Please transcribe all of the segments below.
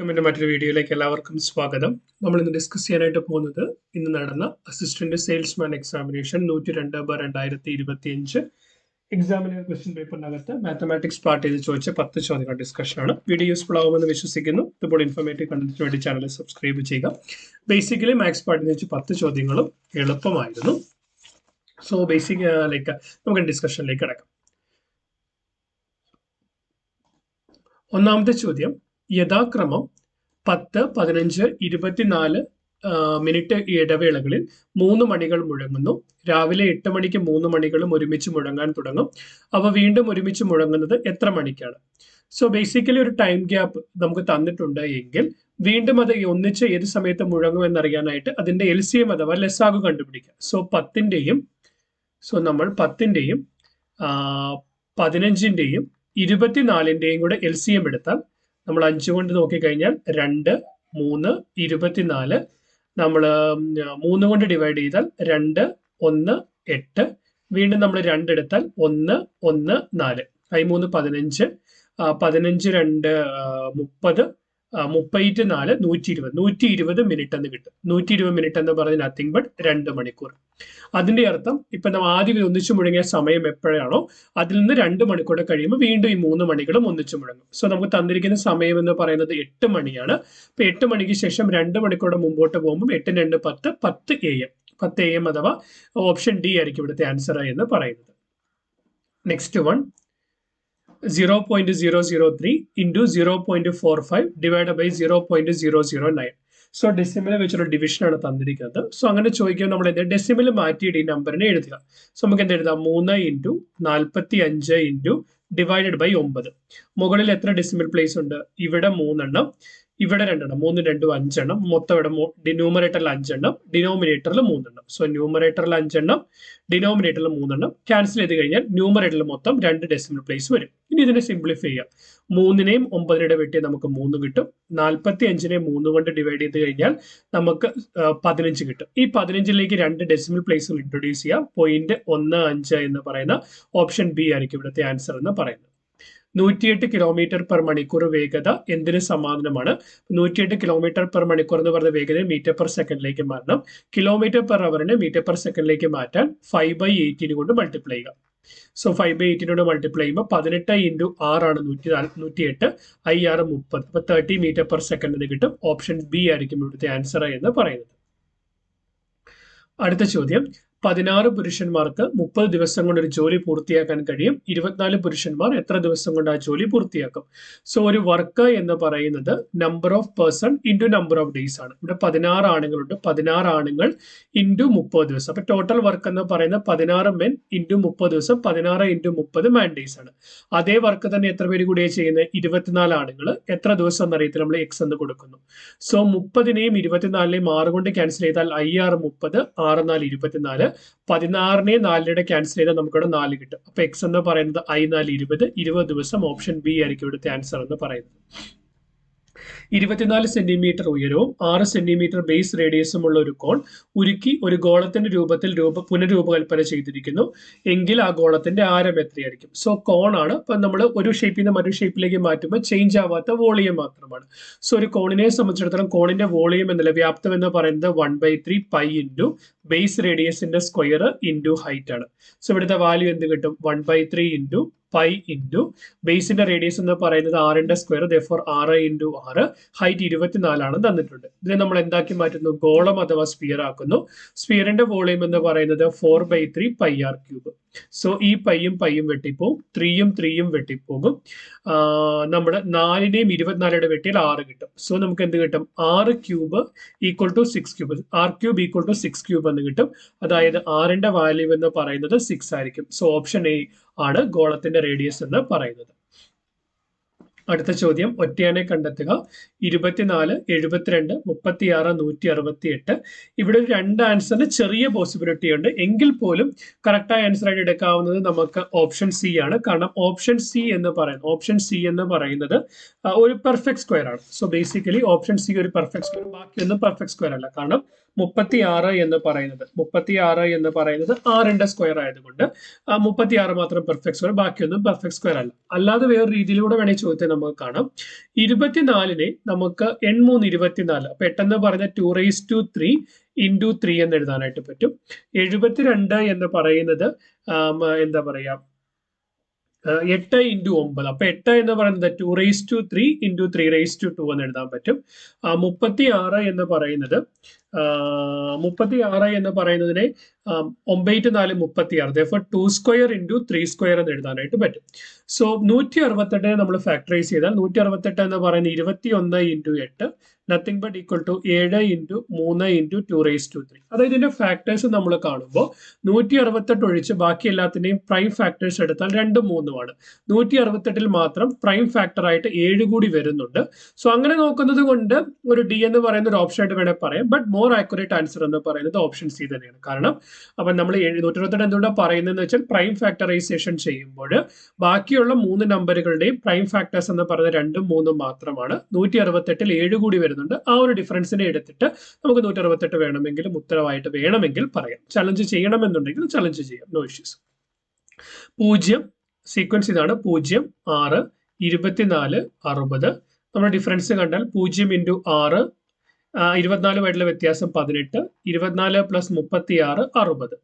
മറ്റൊരു വീഡിയോയിലേക്ക് എല്ലാവർക്കും സ്വാഗതം. നമ്മൾ ഇന്ന് ഡിസ്കസ് ചെയ്യാനായിട്ട് പോകുന്നത് ഇന്ന് നടന്ന assistant salesman examination 102/2025 examiner question പേപ്പറിനകത്ത് മാത്തമാറ്റിക്സ് പാർട്ട് ചെയ്ത് ചോദിച്ച 10 ചോദ്യങ്ങളുടെ ഡിസ്കഷനാണ്. വീഡിയോ യൂസ്ഫുൾ ആവുമെന്ന് വിശ്വസിക്കുന്നു. ഇതുപോലെ ഇൻഫോർമേറ്റീവ് കണ്ടന്റിന് വേണ്ടി ചാനൽ സബ്സ്ക്രൈബ് ചെയ്യുക. ബേസിക്കലി മാത്സ് പാർട്ടിൽ നിന്ന് 10 ചോദ്യങ്ങളും എളുപ്പമായിരുന്നു. സോ നമുക്ക് ഡിസ്കഷനിലേക്ക് കിടക്കാം. ഒന്നാമത്തെ ചോദ്യം, യഥാക്രമം 10, 15, 24 മിനിറ്റ് ഇടവേളകളിൽ 3 മണികൾ മുഴങ്ങുന്നു. രാവിലെ 8 മണിക്ക് 3 മണികളും ഒരുമിച്ച് മുഴങ്ങാൻ തുടങ്ങും. അവ വീണ്ടും ഒരുമിച്ച് മുഴങ്ങുന്നത് എത്ര മണിക്കാണ്? സോ ബേസിക്കലി ഒരു ടൈം ഗ്യാപ്പ് നമുക്ക് തന്നിട്ടുണ്ട് എങ്കിൽ വീണ്ടും അത് ഒന്നിച്ച് ഏത് സമയത്ത് മുഴങ്ങും എന്നറിയാനായിട്ട് അതിന്റെ LCM അഥവാ ലസാഗു കണ്ടുപിടിക്കാം. സോ 10ന്റെയും നമ്മൾ 10ന്റെയും 15ന്റെയും 24ന്റെയും കൂടെ LCM എടുത്താൽ നമ്മൾ 5 കൊണ്ട് നോക്കിക്കഴിഞ്ഞാൽ 2, 3, 24. നമ്മൾ 3 കൊണ്ട് ഡിവൈഡ് ചെയ്താൽ 2, 1, 8. വീണ്ടും നമ്മൾ 2 എടുത്താൽ 1, 1, 4. 3, 15, 15, 2, 30, 34, 120 മിനിറ്റ് എന്ന് കിട്ടും. 120 മിനിറ്റ് എന്ന് പറഞ്ഞാൽ നത്തിങ് ബട്ട് 2 മണിക്കൂർ. അതിന്റെ അർത്ഥം ഇപ്പൊ നമ്മൾ ആദ്യം ഒന്നിച്ചു മുഴങ്ങിയ സമയം എപ്പോഴാണോ അതിൽ നിന്ന് 2 മണിക്കൂർ കഴിയുമ്പോൾ വീണ്ടും ഈ 3 മണികളും ഒന്നിച്ചു മുഴങ്ങും. സോ നമുക്ക് തന്നിരിക്കുന്ന സമയം എന്ന് പറയുന്നത് 8 മണിയാണ്. ഇപ്പൊ 8 മണിക്ക് ശേഷം 2 മണിക്കൂർ മുമ്പോട്ട് പോകുമ്പോൾ 8, 2, 10, 10 AM. 10 AM അഥവാ ഓപ്ഷൻ ഡി ആയിരിക്കും ഇവിടുത്തെ ആൻസർ എന്ന് പറയുന്നത്. Next one, 0.003 into 0.45 divided by 0.009. So decimal വെച്ചൊരു ഡിവിഷൻ ആണ് തന്നിരിക്കുന്നത്. സോ അങ്ങനെ ചോദിക്കുമ്പോൾ നമ്മൾ എന്ത് ഡെസിമൽ മാറ്റിയിട്ട് ഈ നമ്പറിനെ എഴുതുക. സോ നമുക്ക് എന്ത് എഴുതാം? 3 into 45 into ഡിവൈഡഡ് ബൈ 9. മുകളിൽ എത്ര ഡെസിമൽ പ്ലേസ് ഉണ്ട്? ഇവിടെ 3 എണ്ണം, ഇവിടെ 2 എണ്ണം. 3, 2, 5 എണ്ണം. മൊത്തം ഇവിടെ ന്യൂമറേറ്ററിൽ 5 എണ്ണം, ഡിനോമിനേറ്ററിൽ 3 എണ്ണം. സോ ന്യൂമറേറ്ററിൽ 5 എണ്ണം, ഡിനോമിനേറ്ററിൽ 3 എണ്ണം. ക്യാൻസൽ ചെയ്ത് കഴിഞ്ഞാൽ ന്യൂമറേറ്ററിൽ മൊത്തം 2 ഡെസിമൽ പ്ലേസ് വരും. ഇനി ഇതിനെ സിംപ്ലിഫൈ ചെയ്യാം. 3നെയും 9നെയും വെട്ടി നമുക്ക് 3 കിട്ടും. 45നെ 3 കൊണ്ട് ഡിവൈഡ് ചെയ്ത് കഴിഞ്ഞാൽ നമുക്ക് 15 കിട്ടും. ഈ 15ലേക്ക് 2 ഡെസിമൽ പ്ലേസുകൾ ഇൻട്രൊഡ്യൂസ് ചെയ്യാം. 0.15 എന്ന് പറയുന്ന ഓപ്ഷൻ ബി ആയിരിക്കും ഇവിടുത്തെ ആൻസർ എന്ന് പറയുന്നത്. 108 കിലോമീറ്റർ പെർ മണിക്കൂർ വേഗത എന്തിന് സമാനമാണ്? 108 കിലോമീറ്റർ പെർ മണിക്കൂർ എന്ന് പറയുന്ന വേഗത മീറ്റർ പെർ സെക്കൻഡിലേക്ക് മാറണം. കിലോമീറ്റർ പെർ അവറിനെ മീറ്റർ പെർ സെക്കൻഡിലേക്ക് മാറ്റാൻ 5/18 കൊണ്ട് മൾട്ടിപ്ലൈ ചെയ്യുക. സോ 5/18 കൊണ്ട് മൾട്ടിപ്ലൈ ചെയ്യുമ്പോൾ 18 into 6 ആണ് 108, 6 30. അപ്പൊ 30 മീറ്റർ പെർ സെക്കൻഡ് എന്ന് കിട്ടും. ഓപ്ഷൻ ബി ആയിരിക്കും ഇവിടുത്തെ ആൻസർ എന്ന് പറയുന്നത്. അടുത്ത ചോദ്യം, 16 പുരുഷന്മാർക്ക് 30 ദിവസം കൊണ്ട് ഒരു ജോലി പൂർത്തിയാക്കാൻ കഴിയും. 24 പുരുഷന്മാർ എത്ര ദിവസം കൊണ്ട് ആ ജോലി പൂർത്തിയാക്കും? സോ ഒരു വർക്ക് എന്ന് പറയുന്നത് number of person into number of days ആണ്. ഇവിടെ 16 ആണുങ്ങളുണ്ട്. 16 ആണുങ്ങൾ ഇൻറ്റു 30 ദിവസം. അപ്പൊ ടോട്ടൽ വർക്ക് എന്ന് പറയുന്നത് 16 മെൻ ഇൻറ്റു 30 ദിവസം, 16 ഇൻറ്റു 30 മാൻ ഡേയ്സ് ആണ്. അതേ വർക്ക് തന്നെ എത്ര പേര് കൂടിയാണ് ചെയ്യുന്നത്? 24 ആണുങ്ങൾ. എത്ര ദിവസം എന്നറിയത്തില്ല, നമ്മൾ എക്സ് എന്ന് കൊടുക്കുന്നു. സോ 30നെയും 24നെയും 6 കൊണ്ട് ക്യാൻസൽ ചെയ്താൽ 6, 30, 6, 4, 24. 16നെ 4 ക്യാൻസൽ ചെയ്താൽ നമുക്കിവിടെ 4 കിട്ടും. അപ്പൊ എക്സ് എന്ന് പറയുന്നത് 4, 20 ദിവസം. ഓപ്ഷൻ ബി ആയിരിക്കും ഇവിടുത്തെ ആൻസർ എന്ന് പറയുന്നത്. 24 സെന്റിമീറ്റർ ഉയരവും 6 സെന്റിമീറ്റർ ബേസ് റേഡിയസും ഉള്ള ഒരു കോൺ ഉരുക്കി ഒരു ഗോളത്തിന്റെ രൂപത്തിൽ പുനരൂപകൽപ്പന ചെയ്തിരിക്കുന്നു എങ്കിൽ ആ ഗോളത്തിന്റെ ആരം എത്രയായിരിക്കും? സോ കോൺ ആണ്. അപ്പൊ നമ്മൾ ഒരു ഷേപ്പിൽ നിന്ന് മറ്റൊരു ഷേപ്പിലേക്ക് മാറ്റുമ്പോൾ ചേഞ്ച് ആവാത്ത വോളിയം മാത്രമാണ്. സോ ഒരു കോണിനെ സംബന്ധിച്ചിടത്തോളം കോണിന്റെ വോളിയം എന്നല്ല വ്യാപ്തം എന്ന് പറയുന്നത് 1/3 പൈ ഇൻറ്റു ബേസ് റേഡിയസിന്റെ സ്ക്വയർ ഇൻറ്റു ഹൈറ്റ് ആണ്. സോ ഇവിടുത്തെ വാല്യൂ എന്ത് കിട്ടും? 1/3 ഇൻറ്റു പൈ ഇൻറ്റു ബേസിന്റെ റേഡിയസ് എന്ന് പറയുന്നത് 6ന്റെ സ്ക്വയർ, therefore 6 ഇൻറ്റു 6, ഹൈറ്റ് 24 ആണ് തന്നിട്ടുണ്ട്. ഇതിനെ നമ്മൾ എന്താക്കി മാറ്റുന്നു? ഗോളം അഥവാ സ്ഫിയർ ആക്കുന്നു. സ്ഫിയറിന്റെ വോളിയം എന്ന് പറയുന്നത് 4/3 പൈ ആർ ക്യൂബ്. സോ ഈ പൈയും വെട്ടിപ്പോകും, 3യും 3യും വെട്ടിപ്പോകും. നമ്മുടെ 4നെയും 24യുടെ വെട്ടിയാൽ 6 കിട്ടും. സോ നമുക്ക് എന്ത് കിട്ടും? 6 cube equal to 6 cube, R cube equal to 6 cube എന്ന് കിട്ടും. അതായത് 6ന്റെ വാല്യൂ എന്ന് പറയുന്നത് 6 ആയിരിക്കും. സോ ഓപ്ഷൻ എ ആണ് ഗോളത്തിന്റെ റേഡിയസ് എന്ന് പറയുന്നത്. അടുത്ത ചോദ്യം, ഒറ്റയാനെ കണ്ടെത്തുക. 24, 72, 36, 168. ഇവിടെ ഒരു 2 ആൻസറിന് ചെറിയ പോസിബിലിറ്റി ഉണ്ട്. എങ്കിൽ പോലും കറക്റ്റായ ആൻസർ ആയിട്ട് എടുക്കാവുന്നത് നമുക്ക് ഓപ്ഷൻ സി ആണ്. കാരണം ഓപ്ഷൻ സി എന്ന് പറയുന്നത് ഒരു പെർഫെക്റ്റ് സ്ക്വയർ ആണ്. സോ ബേസിക്കലി ഓപ്ഷൻ സി ഒരു പെർഫെക്റ്റ് സ്ക്വയർ, ബാക്കിയൊന്നും പെർഫെക്റ്റ് സ്ക്വയർ അല്ല. കാരണം 36 എന്ന് പറയുന്നത് 6ന്റെ സ്ക്വയർ ആയതുകൊണ്ട് 36 മാത്രം പെർഫെക്റ്റ് സ്ക്വയർ, ബാക്കിയൊന്നും പെർഫെക്റ്റ് സ്ക്വയർ അല്ല. അല്ലാതെ വേറെ രീതിയിലൂടെ വേണമെങ്കിൽ ചോദിച്ചാൽ നമുക്ക് കാണാം. 24-നെ നമുക്ക് n3 24. അപ്പൊ 8 എന്ന് പറഞ്ഞ 2�3 into 3 എന്ന് എഴുതാനായിട്ട് പറ്റും. 72 എന്ന് പറയുന്നത് എന്താ പറയാ 8 into 9. അപ്പൊ 8 എന്ന് പറയുന്നത് 2�3 into 3�2 എന്ന് എഴുതാൻ പറ്റും. 36 എന്ന് പറയുന്നത് 36 എന്ന് പറയുന്നതിനെ 9 4 36. therefore 2 square into 3 square എന്ന് എഴുതാനായിട്ട് പറ്റും. സോ 168 നമ്മൾ ഫാക്ടറൈസ് ചെയ്താൽ 168 എന്ന് പറയുന്നത് 21 into 8 nothing but equal to 7 into 3 into 2�3. അതായത് ഇതിന്റെ ഫാക്ടേഴ്സ് നമ്മൾ കാണുമ്പോൾ 168 ഒഴിച്ച് ബാക്കി എല്ലാത്തിന്റെയും പ്രൈം ഫാക്ടേഴ്സ് എടുത്താൽ 2 3 ആണ്. 168 മാത്രം പ്രൈം ഫാക്ടർ ആയിട്ട് 7 കൂടി വരുന്നുണ്ട്. സോ അങ്ങനെ നോക്കുന്നത് കൊണ്ട് ഒരു ഡി എന്ന് പറയുന്ന ഒരു ഓപ്ഷൻ ആയിട്ട് വേണേൽ പറയാം. ബട്ട് മോർ ആക്യുറേറ്റ് ആൻസർ എന്ന് പറയുന്നത് ഓപ്ഷൻ സി തന്നെയാണ്. കാരണം അപ്പൊ നമ്മൾ 168 എന്തുകൊണ്ടാണ് പറയുന്നതെന്ന് വെച്ചാൽ പ്രൈം ഫാക്ടറൈസേഷൻ ചെയ്യുമ്പോൾ ബാക്കിയുള്ള 3 നമ്പറുകളുടെയും പ്രൈം ഫാക്ടേഴ്സ് എന്ന് പറയുന്നത് 2 3 മാത്രമാണ്. 168 7 കൂടി വരുന്നുണ്ട്. ആ ഒരു ഡിഫറൻസിനെ എടുത്തിട്ട് നമുക്ക് 168 വേണമെങ്കിലും ഉത്തരവായിട്ട് വേണമെങ്കിൽ പറയാം. ചലഞ്ച് ചെയ്യണമെന്നുണ്ടെങ്കിൽ ചലഞ്ച് ചെയ്യാം. No issues. 0 സീക്വൻസ് ഇതാണ്. 0 6 24 60. നമ്മുടെ ഡിഫറൻസ് കണ്ടാൽ 0 into 6 24 വ്യത്യാസം 18. 24 + 36 60.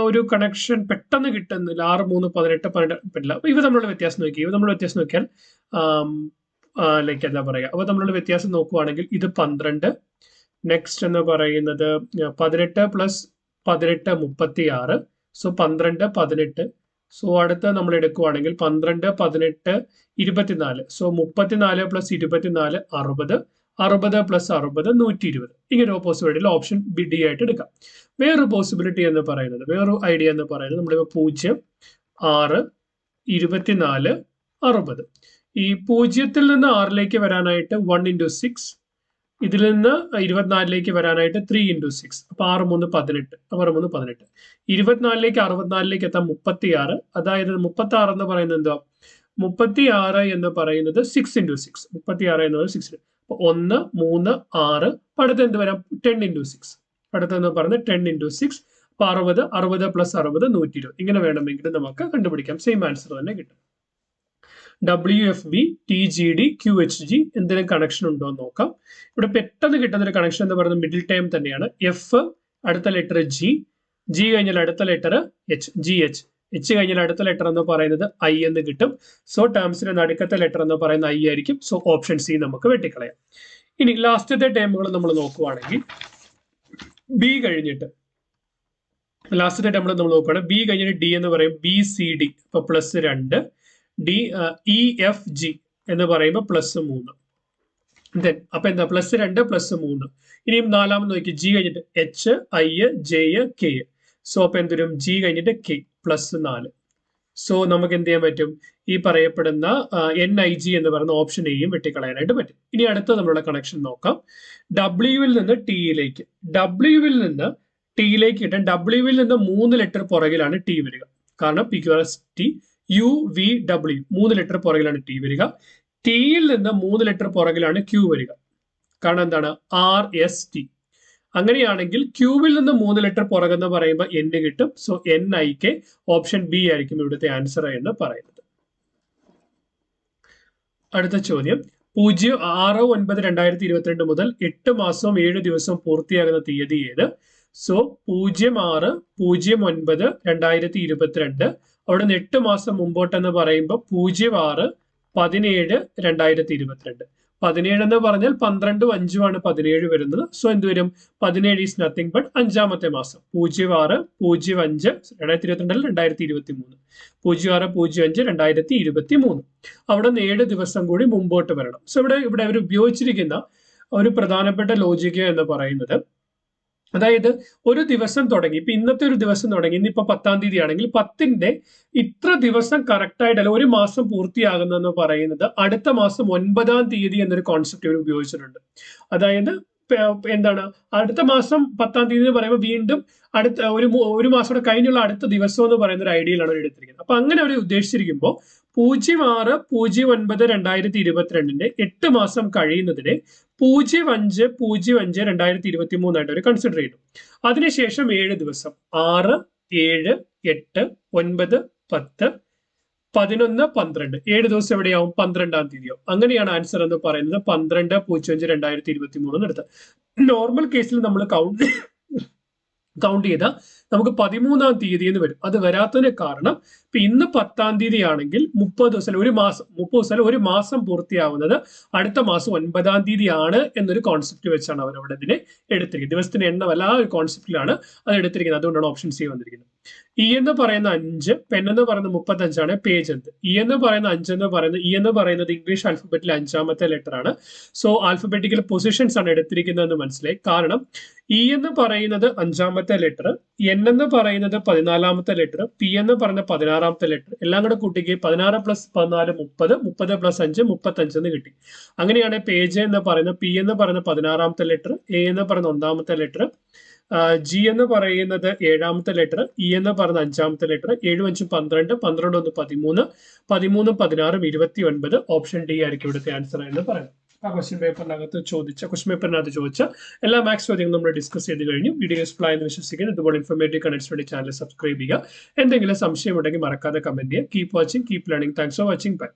ഒരു കണക്ഷൻ പെട്ടെന്ന് കിട്ടുന്നില്ല. 6 3 18 18 പറ്റില്ല. അപ്പൊ ഇവ തമ്മിലുള്ള വ്യത്യാസം നോക്കി. ഇവ തമ്മിലുള്ള വ്യത്യാസം നോക്കിയാൽ ലൈക്ക് എന്താ പറയാ. അപ്പൊ തമ്മിലുള്ള വ്യത്യാസം നോക്കുവാണെങ്കിൽ ഇത് 12. നെക്സ്റ്റ് എന്ന് പറയുന്നത് 18 + 18 36. സോ 12 18. സോ അടുത്ത നമ്മൾ എടുക്കുവാണെങ്കിൽ 12 18 24. സോ 34 + 24 60. 60 + 60 120. ഇങ്ങനെ ഒരു പോസിബിലിറ്റിയിൽ ഓപ്ഷൻ ബി ഡി ആയിട്ട് എടുക്കാം. വേറൊരു പോസിബിലിറ്റി എന്ന് പറയുന്നത്, വേറൊരു ഐഡിയ എന്ന് പറയുന്നത് നമ്മളിപ്പോൾ 0 6 24 60. ഈ 0-ൽ നിന്ന് 6-ലേക്ക് വരാനായിട്ട് 1 into 6, ഇതിൽ നിന്ന് 24-ലേക്ക് വരാനായിട്ട് 3 into 6. അപ്പൊ 6 3 18. 6 3 18. 24-ലേക്ക് 64-ലേക്ക് എത്താൻ 36. അതായത് 36 എന്ന് പറയുന്നത് എന്താ? 36 എന്ന് പറയുന്നത് 6 into 6. 36 എന്നത് 6. അപ്പൊ 1 3 6. അടുത്ത എന്ത് വരാം? 10 into 6. അടുത്തെന്ന് പറയുന്നത് 10 into 6. അപ്പൊ 60 60 + 60 120. ഇങ്ങനെ വേണമെങ്കിൽ നമുക്ക് കണ്ടുപിടിക്കാം. സെയിം ആൻസർ തന്നെ കിട്ടും. WFB TGD QHG എന്തെങ്കിലും കണക്ഷൻ ഉണ്ടോ എന്ന് നോക്കാം. ഇവിടെ പെട്ടെന്ന് കിട്ടുന്ന ഒരു കണക്ഷൻ എന്ന് പറയുന്നത് മിഡിൽ ടൈം തന്നെയാണ്. എഫ് അടുത്ത ലെറ്റർ ജി, ജി കഴിഞ്ഞാൽ അടുത്ത letter H, G H, H കഴിഞ്ഞാൽ അടുത്ത ലെറ്റർ എന്ന് പറയുന്നത് ഐ എന്ന് കിട്ടും. സോ ടേംസിന്റെ നടുക്കത്തെ ലെറ്റർ എന്ന് പറയുന്നത് ഐ ആയിരിക്കും. സോ ഓപ്ഷൻ സി നമുക്ക് വെട്ടിക്കളയാം. ഇനി ലാസ്റ്റത്തെ ടേമുകൾ നമ്മൾ നോക്കുവാണെങ്കിൽ ബി കഴിഞ്ഞിട്ട് ലാസ്റ്റത്തെ ടേമുകൾ നമ്മൾ നോക്കുകയാണെങ്കിൽ ബി കഴിഞ്ഞിട്ട് ഡി എന്ന് പറയും BCD. ഇപ്പൊ +2. ഡി EFG എന്ന് പറയുമ്പോൾ +3. ദെൻ അപ്പൊ എന്താ? +2 +3. ഇനിയും നാലാമത് നോക്കി ജി കഴിഞ്ഞിട്ട് H I J K. So അപ്പൊ എന്തൊരും ജി കഴിഞ്ഞിട്ട് കെ +4. സോ നമുക്ക് എന്ത് ചെയ്യാൻ പറ്റും? ഈ പറയപ്പെടുന്ന NIG എന്ന് പറയുന്ന ഓപ്ഷൻ എയും വെട്ടിക്കളയാനായിട്ട് പറ്റും. ഇനി അടുത്ത നമ്മളുടെ കണക്ഷൻ നോക്കാം. ഡബ്ല്യുവിൽ നിന്ന് ടിയിലേക്ക്, ഡബ്ല്യുവിൽ നിന്ന് ടിയിലേക്ക് ഇട്ടാൽ ഡബ്ല്യുവിൽ നിന്ന് 3 ലെറ്റർ പുറകിലാണ് ടി വരിക. കാരണം PQRST UVW 3 ലെറ്റർ പുറകിലാണ് ടി വരിക. ടിയിൽ നിന്ന് 3 ലെറ്റർ പുറകിലാണ് ക്യൂ വരിക. കാരണം എന്താണ്? RST. അങ്ങനെയാണെങ്കിൽ ക്യൂവിൽ നിന്ന് 3 ലെറ്റർ പുറകെന്ന് പറയുമ്പോൾ N കിട്ടും. സോ NIK ഓപ്ഷൻ ബി ആയിരിക്കും ഇവിടുത്തെ ആൻസർ എന്ന് പറയുന്നത്. അടുത്ത ചോദ്യം 06/9/2022 മുതൽ 8 മാസവും 7 ദിവസവും പൂർത്തിയാകുന്ന തീയതി ഏത്? സോ 06/09/2022. അവിടെ നിന്ന് 8 മാസം മുമ്പോട്ടെന്ന് പറയുമ്പോൾ 06/17/2022. 17 എന്ന് പറഞ്ഞാൽ 12 5 ആണ് 17 വരുന്നത്. സോ എന്ത് വരും? 17 ഈസ് നത്തിങ് ബട്ട് 5-ാമത്തെ മാസം. 06/05/2022 2023. 06/05/2023. അവിടെ നിന്ന് 7 ദിവസം കൂടി മുമ്പോട്ട് വരണം. സോ ഇവിടെ അവർ ഉപയോഗിച്ചിരിക്കുന്ന ഒരു പ്രധാനപ്പെട്ട ലോജിക്ക് എന്ന് പറയുന്നത്, അതായത് ഒരു ദിവസം തുടങ്ങി, ഇപ്പൊ ഇന്നത്തെ ഒരു ദിവസം തുടങ്ങി, ഇന്നിപ്പോ 10-ാം തീയതി ആണെങ്കിൽ 10-ന്റെ ഇത്ര ദിവസം കറക്റ്റ് ആയിട്ടല്ല ഒരു മാസം പൂർത്തിയാകുന്നെന്ന് പറയുന്നത് അടുത്ത മാസം 9-ാം തീയതി എന്നൊരു കോൺസെപ്റ്റ് ഇവർ ഉപയോഗിച്ചിട്ടുണ്ട്. അതായത് എന്താണ്? അടുത്ത മാസം 10-ാം തീയതി എന്ന് പറയുമ്പോൾ വീണ്ടും അടുത്ത ഒരു മാസം കൂടെ കഴിഞ്ഞുള്ള അടുത്ത ദിവസം എന്ന് പറയുന്ന ഒരു ഐഡിയയിലാണ് അവർ എടുത്തിരിക്കുന്നത്. അപ്പൊ അങ്ങനെ അവർ ഉദ്ദേശിച്ചിരിക്കുമ്പോൾ 06/09/2022 8 മാസം കഴിയുന്നതിനെ 05/05/2023 ആയിട്ട് അവർ കൺസിഡർ ചെയ്തു. അതിനുശേഷം 7 ദിവസം 6 7 8 9 10 11, 12 7 ദിവസം എവിടെയാവും 12-ാം തീയതിയാവും. അങ്ങനെയാണ് ആൻസർ എന്ന് പറയുന്നത് 12/05/2023 എടുത്ത്. നോർമൽ കേസിൽ നമ്മൾ കൗണ്ട് ചെയ്ത നമുക്ക് 13-ാം തീയതി എന്ന് വരും. അത് വരാത്തതിന് കാരണം ഇപ്പൊ ഇന്ന് 10-ാം തീയതി ആണെങ്കിൽ 30 ദിവസം ഒരു മാസം 30 ദിവസം ഒരു മാസം പൂർത്തിയാവുന്നത് അടുത്ത മാസം 9-ാം തീയതി ആണ് എന്നൊരു കോൺസെപ്റ്റ് വെച്ചാണ് അവർ അവിടെ ഇതിനെ എടുത്തിരിക്കുന്നത്. ദിവസത്തിന്റെ എണ്ണമല്ല, ആ ഒരു കോൺസെപ്റ്റിലാണ് അത് എടുത്തിരിക്കുന്നത്. അതുകൊണ്ടാണ് ഓപ്ഷൻ സി വന്നിരിക്കുന്നത്. ഇ എന്ന് പറയുന്ന 5, പെൻ എന്ന് പറയുന്നത് 35 പേജ് എന്ത്. ഇ എന്ന് പറയുന്ന 5 എന്ന് പറയുന്നത് ഇ എന്ന് പറയുന്നത് ഇംഗ്ലീഷ് ആൽഫബറ്റിലെ 5-ാമത്തെ ലെറ്റർ ആണ്. സോ ആൽഫബറ്റിക്കൽ പൊസിഷൻസ് ആണ് എടുത്തിരിക്കുന്നതെന്ന് മനസ്സിലായി. കാരണം ഇ എന്ന് പറയുന്നത് 5-ാമത്തെ ലെറ്റർ, എൻ എന്ന് പറയുന്നത് 14-ാമത്തെ ലെറ്റർ, പി എന്ന് പറയുന്ന 16-ാമത്തെ ലെറ്റർ, എല്ലാം കൂടെ കൂട്ടിക്ക് 16 + 14 30, 30 + 5 35 എന്ന് കിട്ടി. അങ്ങനെയാണ് പേജ് എന്ന് പറയുന്നത് പി എന്ന് പറയുന്ന 16-ാമത്തെ ലെറ്റർ, എ എന്ന് പറയുന്ന 1-ാമത്തെ ലെറ്റർ, ജി എന്ന് പറയുന്നത് 7-ാമത്തെ ലെറ്റർ, ഇ എന്ന് പറയുന്ന 5-ാമത്തെ ലെറ്റർ, 7 5 12, 12 1 13, 13 16 29. ഓപ്ഷൻ ഡി ആയിരിക്കും ഇവിടുത്തെ ആൻസർ എന്ന് പറയുന്നത്. ആ ക്വസ്റ്റ്യൻ പേപ്പറിനകത്ത് ചോദിച്ച എല്ലാ മാത്സ് ചോദ്യങ്ങളും നമ്മൾ ഡിസ്കസ് ചെയ്ത് കഴിഞ്ഞു. വീഡിയോ യൂസ്ഫുൾ ആയെന്ന് വിശ്വസിക്കുന്നു. ഇതുപോലെ ഇൻഫോർമേറ്റീവ് കണ്ടന്റ്സ് വേണ്ടി ചാനൽ സബ്സ്ക്രൈബ് ചെയ്യുക. എന്തെങ്കിലും സംശയം ഉണ്ടെങ്കിൽ മറക്കാതെ കമന്റ് ചെയ്യുക. Keep watching, keep learning. Thanks for watching. By.